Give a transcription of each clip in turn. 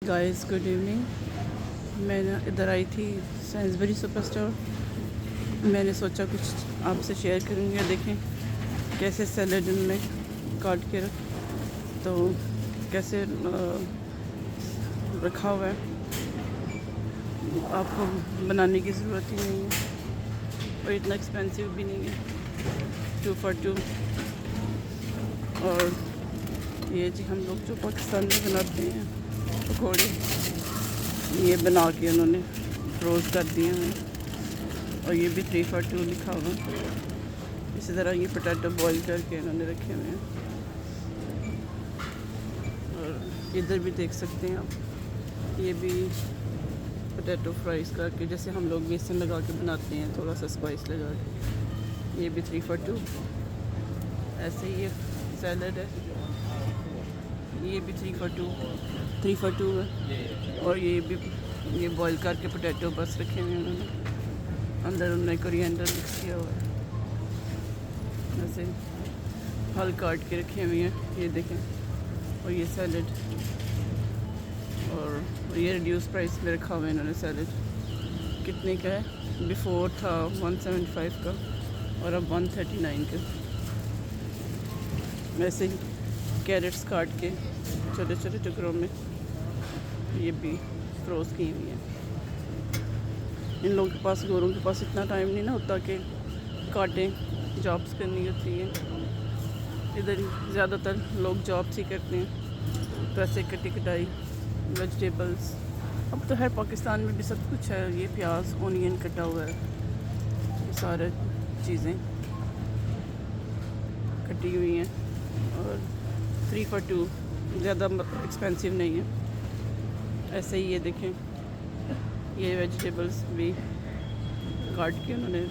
Guys good evening. मैं इधर आई थी सैंसबरी सुपर स्टोर। मैंने सोचा कुछ आपसे शेयर करूँगी। देखें कैसे सैलड में काट के तो कैसे रखा हुआ है। आपको बनाने की ज़रूरत ही नहीं है और इतना एक्सपेंसिव भी नहीं है, 2 for 2। और ये जी हम लोग जो पाकिस्तान में बनाते हैं पकौड़े, ये बना के उन्होंने फ्रोज कर दिए हैं और ये भी 3 for 2 लिखा हुआ है। इसी तरह ये पोटैटो बॉईल करके इन्होंने रखे हुए हैं। और इधर भी देख सकते हैं आप, ये भी पोटैटो फ्राइज करके जैसे हम लोग बेसन लगा के बनाते हैं, थोड़ा सा स्पाइस लगा के। ये भी 3 for 2। ऐसे ही ये सैलड है, ये भी 3 for 2 है। और ये भी ये बॉईल करके पोटैटो बस रखे हुए हैं उन्होंने, अंदर उन्होंने कोरिएंडर मिक्स किया हुआ है। ऐसे फल काट के रखे हुए हैं, ये देखें। और ये सैलड, और ये रिड्यूस प्राइस में रखा हुआ है इन्होंने सैलड। कितने का है? बिफोर था 175 का और अब 139 का। वैसे ही कैरेट्स काट के छोटे छोटे टुकड़ों में ये भी फ्रोज की हुई है। इन लोगों के पास, गोरों के पास इतना टाइम नहीं ना होता कि काटें, जॉब्स करनी होती हैं। इधर ज़्यादातर लोग जॉब्स ही करते हैं, तो ऐसे कटी कटाई वेजिटेबल्स। अब तो है पाकिस्तान में भी सब कुछ है, ये प्याज ओनियन कटा हुआ है, ये सारे चीज़ें कटी हुई हैं। और 3 for 2 ज़्यादा एक्सपेंसिव नहीं है। ऐसे ही ये देखें, ये वेजिटेबल्स भी काट के उन्होंने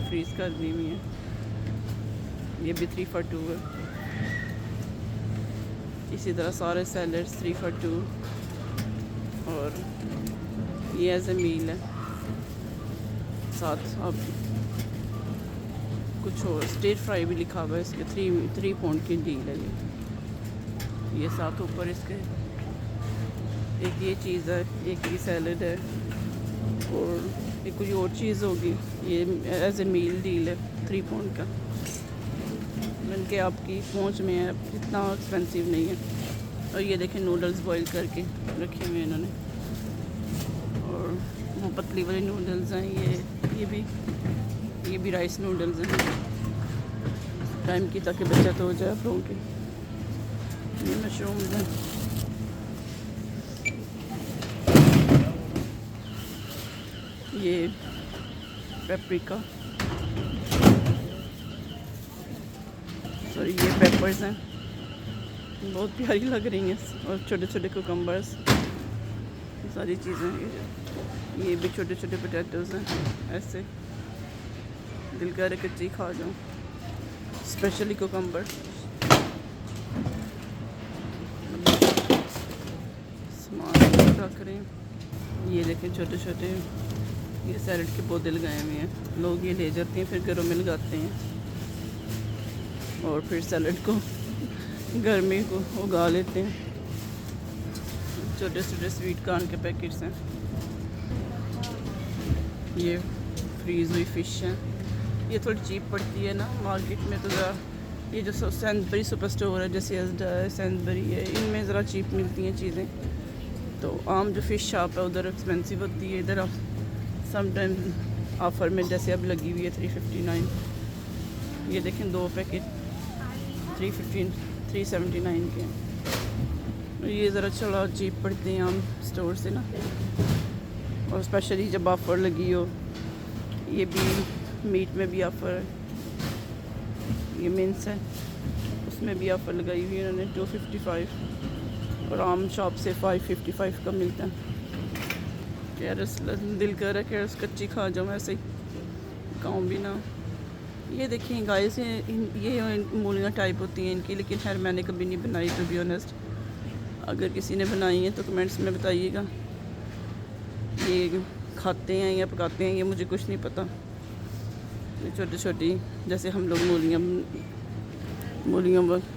फ्रीज़ कर दी हुई हैं, ये भी 3 for 2 है। इसी तरह सारे सैलड्स 3 for 2। और ये एज ए मील है। साथ अब कुछ और स्टेट फ्राई भी लिखा हुआ है, इसके 3 pound की डील है ये साथ ऊपर इसके एक ये चीज़ है, एक ये सैलड है और एक कोई और चीज़ होगी। ये एज ए मील डील है 3 pound का। मैंने कि आपकी पहुंच में है, इतना एक्सपेंसिव नहीं है। और ये देखें नूडल्स बॉईल करके रखे हुए हैं इन्होंने, और वो पतली वाले नूडल्स हैं। ये भी राइस नूडल्स हैं, टाइम की ताकि बचत हो जाए आप लोगों की। ये मशरूम्स हैं, ये पेपरिका, सॉरी ये पेपर्स हैं, बहुत प्यारी लग रही हैं। और छोटे छोटे कुकम्बर्स, सारी चीज़ें। ये भी छोटे छोटे पोटैटोज़ हैं। ऐसे दिल करे कच्ची खा जाऊँ, स्पेशली कुकम्बर। सामान रख रहे हैं। ये देखें छोटे छोटे ये सैलड के पौधे लगाए हुए हैं। लोग ये ले जाते हैं, फिर घरों में लगाते हैं और फिर सैलड को घर में को उगा लेते हैं। छोटे छोटे स्वीट कॉर्न के पैकेट्स हैं। ये फ्रीज़ हुई फ़िश है, ये थोड़ी चीप पड़ती है ना मार्केट में। तो ज़रा ये जो सैंसबरी सुपर स्टोर है, जैसे सैंसबरी है, इनमें ज़रा चीप मिलती हैं चीज़ें। तो आम जो फ़िश शॉप है उधर एक्सपेंसिव होती है। इधर समटाइम ऑफ़र में जैसे अब लगी हुई है 359। ये देखें 2 पैकेट 379 के। ये ज़रा चला चीप पड़ते हैं आम स्टोर से ना, और स्पेशली जब ऑफ़र लगी हो। ये भी मीट में भी ऑफ़र है, ये मिन्स है, उसमें भी ऑफ़र लगाई हुई है उन्होंने 255, और आम शॉप से 555 का मिलता है। यार दिल कर रहा है कि उस कच्ची खा जाऊँ, ऐसे ही खाऊँ भी ना। ये देखिए गाइस, ये मूलियाँ टाइप होती हैं इनकी, लेकिन खैर मैंने कभी नहीं बनाई टू बी ऑनेस्ट। अगर किसी ने बनाई है तो कमेंट्स में बताइएगा। ये खाते हैं या पकाते हैं ये मुझे कुछ नहीं पता। ये छोटी छोटी जैसे हम लोग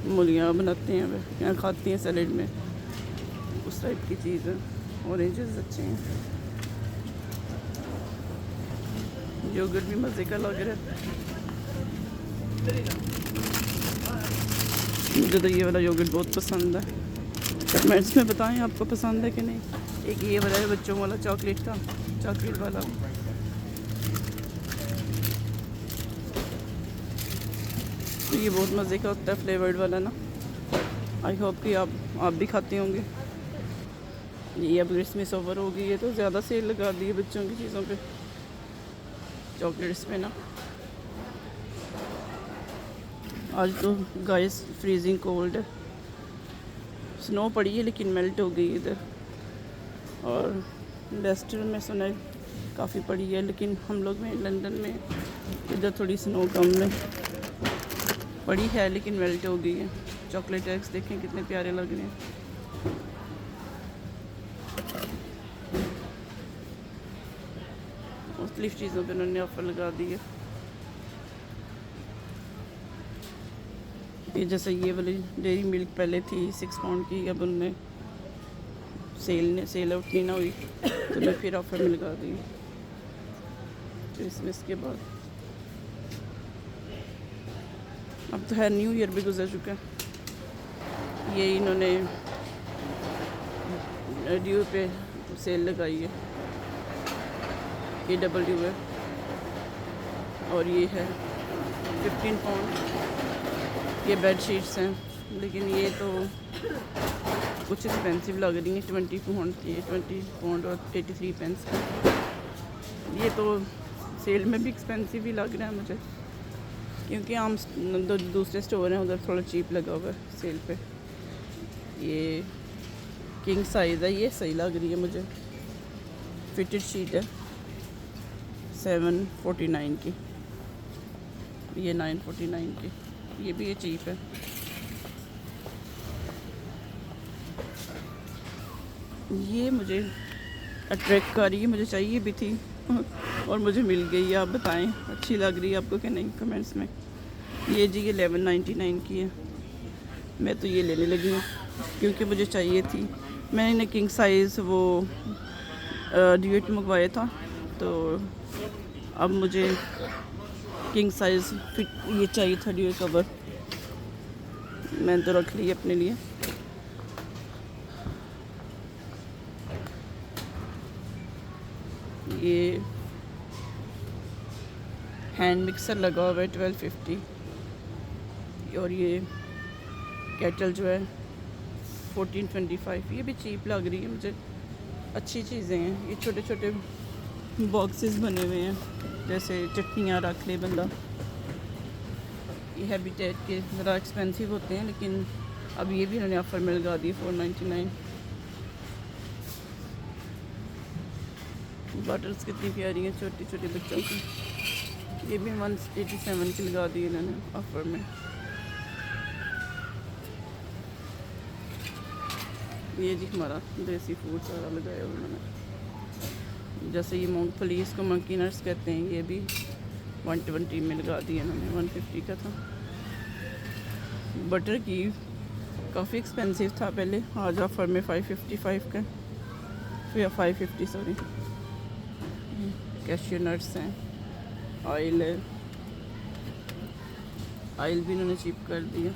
मूलियाँ बनाते हैं या खाते हैं सैलेड में, उस टाइप की चीज़ है। ऑरेंजेस अच्छे हैं, योगर्ट भी मज़े का लग रहा है। मुझे तो ये वाला योगर्ट बहुत पसंद है। कमेंट्स में बताएं आपको पसंद है कि नहीं। एक ये वाला है बच्चों वाला चॉकलेट का, चॉकलेट वाला। तो ये बहुत मज़े का होता है फ्लेवर्ड वाला ना। आई होप कि आप भी खाते होंगे। ये अब क्रिसमस ओवर हो गई है तो ज़्यादा सेल लगा दी है बच्चों की चीज़ों पे, चॉकलेट्स पे ना। आज तो गाइस फ्रीजिंग कोल्ड है, स्नो पड़ी है लेकिन मेल्ट हो गई इधर। और लेस्टर में सुना है काफ़ी पड़ी है, लेकिन हम लोग में लंदन में इधर थोड़ी स्नो कम में पड़ी है लेकिन मेल्ट हो गई है। चॉकलेट एग्स देखें कितने प्यारे लग रहे हैं। मुख्तलिफ चीज़ों पे उन्होंने ऑफ़र लगा दी है। ये जैसे ये वाली डेयरी मिल्क पहले थी 6 पाउंड की, अब उनने सेल आउट नहीं ना हुई तो मैं फिर ऑफ़र में लगा दी क्रिसमस के बाद। अब तो है, न्यू ईयर भी गुजर चुका है। ये इन्होंने ड्यू पे सेल लगाई है, ये डबल ड्यू है और ये है 15 पाउंड। ये बेड शीट्स हैं लेकिन ये तो कुछ एक्सपेंसिव लग रही है। 20 पाउंड की, 20 पाउंड और 83 पेंस का। ये तो सेल में भी एक्सपेंसिव ही लग रहा है मुझे, क्योंकि आम दूसरे स्टोर हैं उधर थोड़ा चीप लगा हुआ है सेल पे। ये किंग साइज़ है, ये सही लग रही है मुझे। फिटेड शीट है 749 की, ये 949 की। ये भी ये चीप है। ये मुझे अट्रैक्ट कर रही है, मुझे चाहिए भी थी और मुझे मिल गई। आप बताएं अच्छी लग रही है आपको कि नहीं कमेंट्स में। ये जी ये 1199 की है। मैं तो ये लेने लगी हूँ क्योंकि मुझे चाहिए थी। मैंने किंग साइज़ वो ड्यूट मंगवाया था, तो अब मुझे किंग साइज़ फिट ये चाहिए था ड्यूट कवर। मैंने तो रख ली अपने लिए। ये हैंड मिक्सर लगा हुआ है 1250, और ये केटल जो है 1425। ये भी चीप लग रही है मुझे, अच्छी चीज़ें हैं। ये छोटे छोटे बॉक्सेस बने हुए हैं, जैसे चटनियाँ रख ले बंदा। ये हैबिटेट के ज़रा एक्सपेंसिव होते हैं, लेकिन अब ये भी इन्होंने ऑफ़र में लगा दी 499। बॉटल्स कितनी प्यारी हैं छोटी छोटी बच्चों की। ये भी 187 की लगा दी इन्होंने ऑफ़र में। ये जी हमारा देसी फूड सारा लगाया उन्होंने। जैसे ये मूंगफली, इसको मंकी नट्स कहते हैं, ये भी 120 में लगा दिया इन्होंने, 150 का था। बटर की काफ़ी एक्सपेंसिव था पहले, आज ऑफ़र में 555 का, फिर 550 सॉरी। कैश्यू नट्स हैं, ऑयल है, ऑयल भी इन्होंने चीप कर दिया।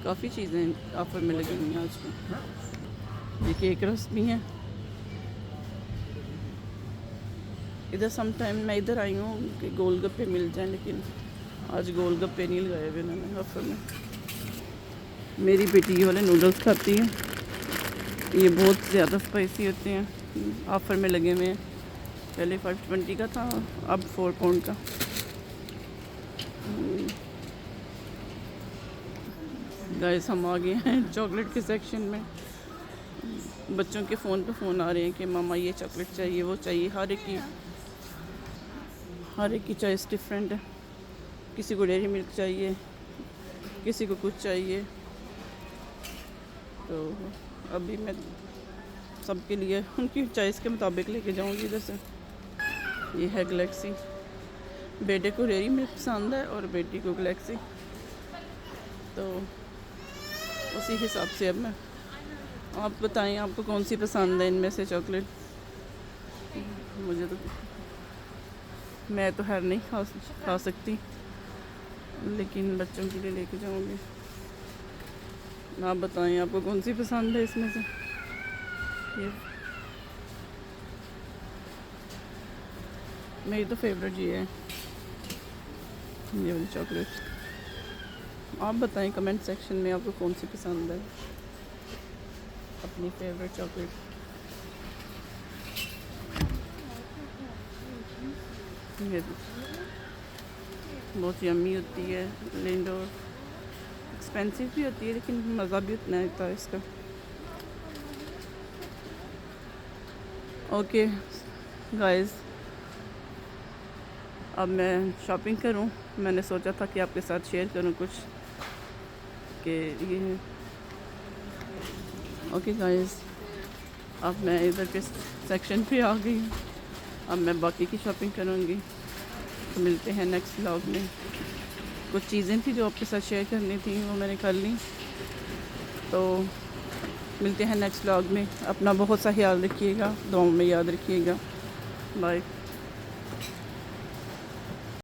काफ़ी चीज़ें ऑफ़र में लगी हुई हैं आज की। ये केक रस भी हैं। इधर सम टाइम मैं इधर आई हूँ कि गोलगप्पे मिल जाएं, लेकिन आज गोलगप्पे नहीं लगाए हुए इन्होंने ऑफ़र में। मेरी बेटी ये वाले नूडल्स खाती है, ये बहुत ज़्यादा स्पाइसी होते हैं, ऑफ़र में लगे हुए हैं। पहले 520 का था, अब 4 पाउंड का। गाइस हम आ गए हैं चॉकलेट के सेक्शन में। बच्चों के फ़ोन पे फ़ोन आ रहे हैं कि मामा ये चॉकलेट चाहिए, वो चाहिए। हर एक की चॉइस डिफरेंट है। किसी को डेयरी मिल्क चाहिए, किसी को कुछ चाहिए। तो अभी मैं सबके लिए उनकी चॉइस के मुताबिक लेके जाऊंगी। इधर से ये है गैलेक्सी। बेटे को डेयरी मिल्क पसंद है और बेटी को गैलेक्सी, तो उसी हिसाब से अब मैं आप बताएं आपको कौन सी पसंद है इनमें से चॉकलेट? मुझे तो, मैं तो हर नहीं खा सकती, लेकिन बच्चों के लिए लेके जाऊंगी। आप बताएं आपको कौन सी पसंद है इसमें से? ये मेरी तो फेवरेट ये है, ये वाली चॉकलेट। आप बताएं कमेंट सेक्शन में आपको कौन सी पसंद है, अपनी फेवरेट चॉकलेट। ये बहुत यम्मी होती है लिंडोर, एक्सपेंसिव भी होती है लेकिन मज़ा भी उतना आता है इसका। ओके गाइस, अब मैं शॉपिंग करूं। मैंने सोचा था कि आपके साथ शेयर करूं कुछ कि ये। ओके गाइस, अब मैं इधर के सेक्शन पे आ गई हूँ। अब मैं बाकी की शॉपिंग करूँगी, तो मिलते हैं नेक्स्ट व्लॉग में। कुछ चीज़ें थी जो आपके साथ शेयर करनी थी, वो मैंने कर ली। तो मिलते हैं नेक्स्ट व्लॉग में। अपना बहुत सा ख्याल रखिएगा, दुआओं में याद रखिएगा। बाय।